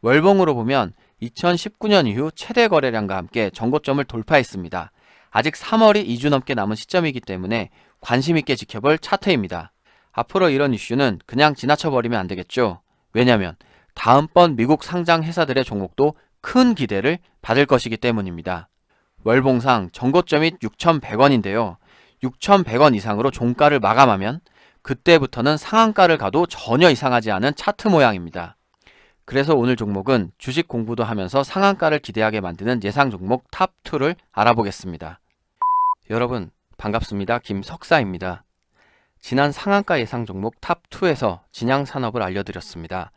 월봉으로 보면 2019년 이후 최대 거래량과 함께 전고점을 돌파했습니다. 아직 3월이 2주 넘게 남은 시점이기 때문에 관심 있게 지켜볼 차트입니다. 앞으로 이런 이슈는 그냥 지나쳐버리면 안 되겠죠. 왜냐면 다음번 미국 상장 회사들의 종목도 큰 기대를 받을 것이기 때문입니다. 월봉상 전고점이 6,100원인데요. 6,100원 이상으로 종가를 마감하면 그때부터는 상한가를 가도 전혀 이상하지 않은 차트 모양입니다. 그래서 오늘 종목은 주식 공부도 하면서 상한가를 기대하게 만드는 예상 종목 탑2를 알아보겠습니다. 여러분 반갑습니다. 김석사입니다. 지난 상한가 예상 종목 탑2에서 진양산업을 알려드렸습니다.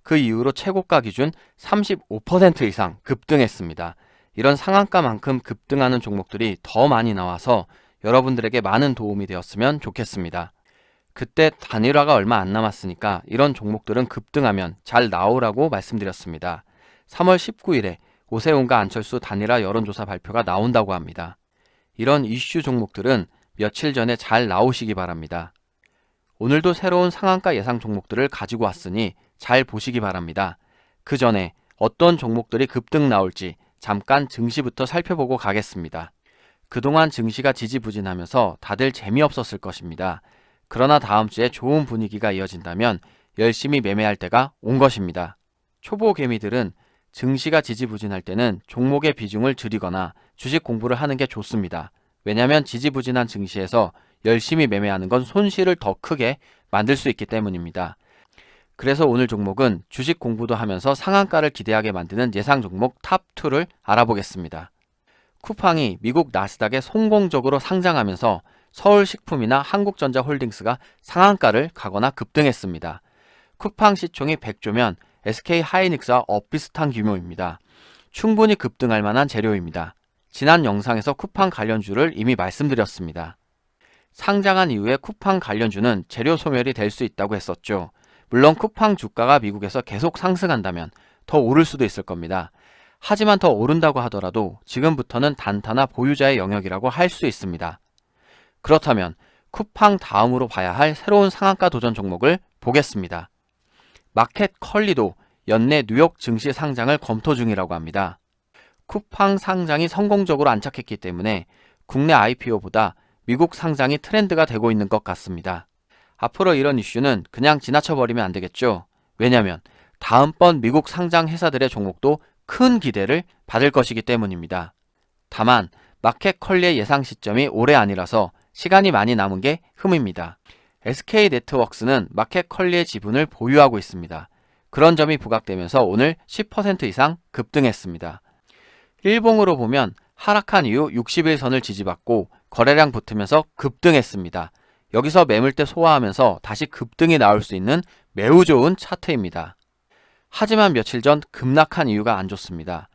그 이후로 최고가 기준 35% 이상 급등했습니다. 이런 상한가만큼 급등하는 종목들이 더 많이 나와서 여러분들에게 많은 도움이 되었으면 좋겠습니다. 그때 단일화가 얼마 안 남았으니까 이런 종목들은 급등하면 잘 나오라고 말씀드렸습니다. 3월 19일에 오세훈과 안철수 단일화 여론조사 발표가 나온다고 합니다. 이런 이슈 종목들은 며칠 전에 잘 나오시기 바랍니다. 오늘도 새로운 상한가 예상 종목들을 가지고 왔으니 잘 보시기 바랍니다. 그 전에 어떤 종목들이 급등 나올지 잠깐 증시부터 살펴보고 가겠습니다. 그동안 증시가 지지부진하면서 다들 재미없었을 것입니다. 그러나 다음 주에 좋은 분위기가 이어진다면 열심히 매매할 때가 온 것입니다. 초보 개미들은 증시가 지지부진할 때는 종목의 비중을 줄이거나 주식 공부를 하는 게 좋습니다. 왜냐하면 지지부진한 증시에서 열심히 매매하는 건 손실을 더 크게 만들 수 있기 때문입니다. 그래서 오늘 종목은 주식 공부도 하면서 상한가를 기대하게 만드는 예상 종목 탑2를 알아보겠습니다. 쿠팡이 미국 나스닥에 성공적으로 상장하면서 서울식품이나 한국전자홀딩스가 상한가를 가거나 급등했습니다. 쿠팡 시총이 100조면 SK하이닉스와 엇비슷한 규모입니다. 충분히 급등할 만한 재료입니다. 지난 영상에서 쿠팡 관련주를 이미 말씀드렸습니다. 상장한 이후에 쿠팡 관련주는 재료 소멸이 될 수 있다고 했었죠. 물론 쿠팡 주가가 미국에서 계속 상승한다면 더 오를 수도 있을 겁니다. 하지만 더 오른다고 하더라도 지금부터는 단타나 보유자의 영역이라고 할 수 있습니다. 그렇다면 쿠팡 다음으로 봐야 할 새로운 상한가 도전 종목을 보겠습니다. 마켓컬리도 연내 뉴욕 증시 상장을 검토 중이라고 합니다. 쿠팡 상장이 성공적으로 안착했기 때문에 국내 IPO보다 미국 상장이 트렌드가 되고 있는 것 같습니다. 앞으로 이런 이슈는 그냥 지나쳐버리면 안 되겠죠. 왜냐하면 다음번 미국 상장 회사들의 종목도 큰 기대를 받을 것이기 때문입니다. 다만 마켓컬리의 예상 시점이 올해 아니라서 시간이 많이 남은 게 흠입니다. SK네트워크스는 마켓컬리의 지분을 보유하고 있습니다. 그런 점이 부각되면서 오늘 10% 이상 급등했습니다. 일봉으로 보면 하락한 이후 60일선을 지지받고 거래량 붙으면서 급등했습니다. 여기서 매물대 소화하면서 다시 급등이 나올 수 있는 매우 좋은 차트입니다. 하지만 며칠 전 급락한 이유가 안 좋습니다.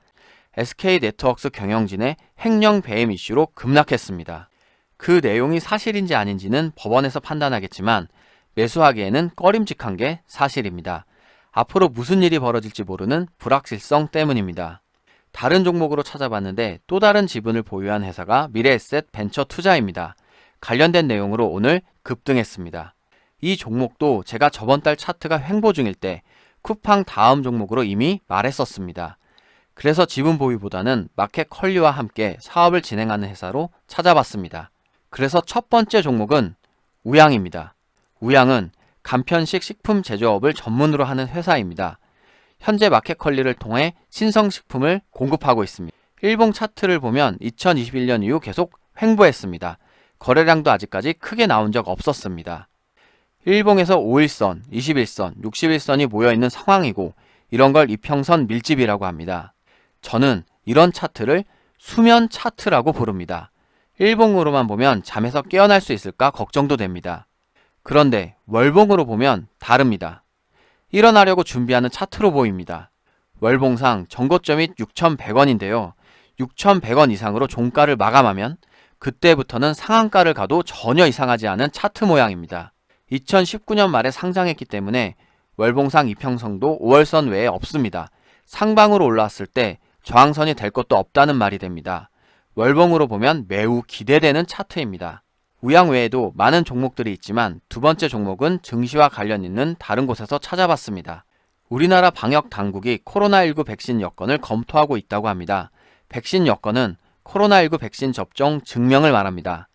SK네트워크스 경영진의 횡령 배임 이슈로 급락했습니다. 그 내용이 사실인지 아닌지는 법원에서 판단하겠지만 매수하기에는 꺼림칙한 게 사실입니다. 앞으로 무슨 일이 벌어질지 모르는 불확실성 때문입니다. 다른 종목으로 찾아봤는데 또 다른 지분을 보유한 회사가 미래에셋 벤처 투자입니다. 관련된 내용으로 오늘 급등했습니다. 이 종목도 제가 저번 달 차트가 횡보 중일 때 쿠팡 다음 종목으로 이미 말했었습니다. 그래서 지분 보유보다는 마켓컬리와 함께 사업을 진행하는 회사로 찾아봤습니다. 그래서 첫 번째 종목은 우양입니다. 우양은 간편식 식품 제조업을 전문으로 하는 회사입니다. 현재 마켓컬리를 통해 신성식품을 공급하고 있습니다. 일봉 차트를 보면 2021년 이후 계속 횡보했습니다. 거래량도 아직까지 크게 나온 적 없었습니다. 일봉에서 5일선, 21선, 60일선이 모여있는 상황이고 이런 걸 이평선 밀집이라고 합니다. 저는 이런 차트를 수면 차트라고 부릅니다. 일봉으로만 보면 잠에서 깨어날 수 있을까 걱정도 됩니다. 그런데 월봉으로 보면 다릅니다. 일어나려고 준비하는 차트로 보입니다. 월봉상 전고점이 6,100원인데요. 6,100원 이상으로 종가를 마감하면 그때부터는 상한가를 가도 전혀 이상하지 않은 차트 모양입니다. 2019년 말에 상장했기 때문에 월봉상 이평선도 5월선 외에 없습니다. 상방으로 올라왔을 때 저항선이 될 것도 없다는 말이 됩니다. 월봉으로 보면 매우 기대되는 차트입니다. 우양 외에도 많은 종목들이 있지만 두 번째 종목은 증시와 관련 있는 다른 곳에서 찾아봤습니다. 우리나라 방역 당국이 코로나19 백신 여건을 검토하고 있다고 합니다. 백신 여건은 코로나19 백신 접종 증명을 말합니다.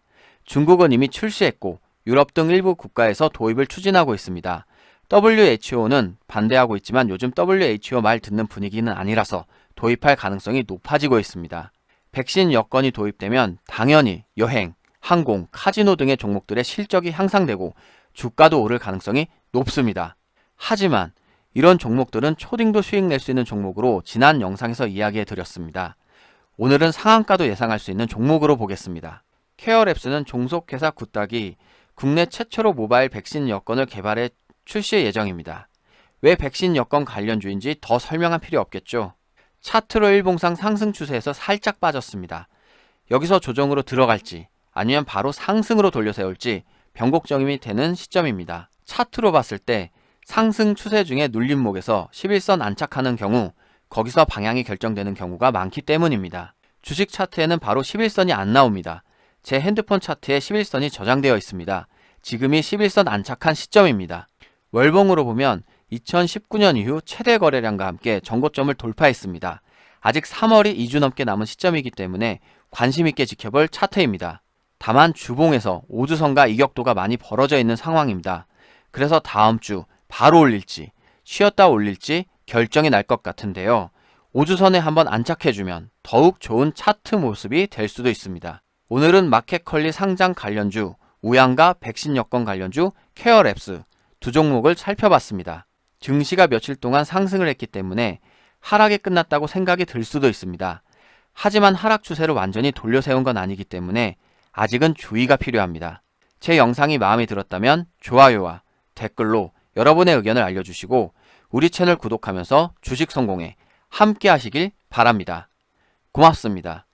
중국은 이미 출시했고 유럽 등 일부 국가에서 도입을 추진하고 있습니다. WHO는 반대하고 있지만 요즘 WHO 말 듣는 분위기는 아니라서 도입할 가능성이 높아지고 있습니다. 백신 여건이 도입되면 당연히 여행, 항공, 카지노 등의 종목들의 실적이 향상되고 주가도 오를 가능성이 높습니다. 하지만 이런 종목들은 초딩도 수익 낼 수 있는 종목으로 지난 영상에서 이야기해 드렸습니다. 오늘은 상한가도 예상할 수 있는 종목으로 보겠습니다. 케어랩스는 종속회사 굿닥이 국내 최초로 모바일 백신 여건을 개발해 출시 예정입니다. 왜 백신 여건 관련주인지 더 설명할 필요 없겠죠. 차트로 일봉상 상승 추세에서 살짝 빠졌습니다. 여기서 조정으로 들어갈지 아니면 바로 상승으로 돌려세울지 변곡점이 되는 시점입니다. 차트로 봤을 때 상승 추세 중에 눌림목에서 11선 안착하는 경우 거기서 방향이 결정되는 경우가 많기 때문입니다. 주식 차트에는 바로 11선이 안 나옵니다. 제 핸드폰 차트에 11선이 저장되어 있습니다. 지금이 11선 안착한 시점입니다. 월봉으로 보면 2019년 이후 최대 거래량과 함께 전고점을 돌파했습니다. 아직 3월이 2주 넘게 남은 시점이기 때문에 관심 있게 지켜볼 차트입니다. 다만 주봉에서 5주선과 이격도가 많이 벌어져 있는 상황입니다. 그래서 다음 주 바로 올릴지 쉬었다 올릴지 결정이 날 것 같은데요. 5주선에 한번 안착해주면 더욱 좋은 차트 모습이 될 수도 있습니다. 오늘은 마켓컬리 상장 관련주, 우양가 백신 여건 관련주, 케어랩스 두 종목을 살펴봤습니다. 증시가 며칠 동안 상승을 했기 때문에 하락이 끝났다고 생각이 들 수도 있습니다. 하지만 하락 추세를 완전히 돌려세운 건 아니기 때문에 아직은 주의가 필요합니다. 제 영상이 마음에 들었다면 좋아요와 댓글로 여러분의 의견을 알려주시고 우리 채널 구독하면서 주식 성공에 함께 하시길 바랍니다. 고맙습니다.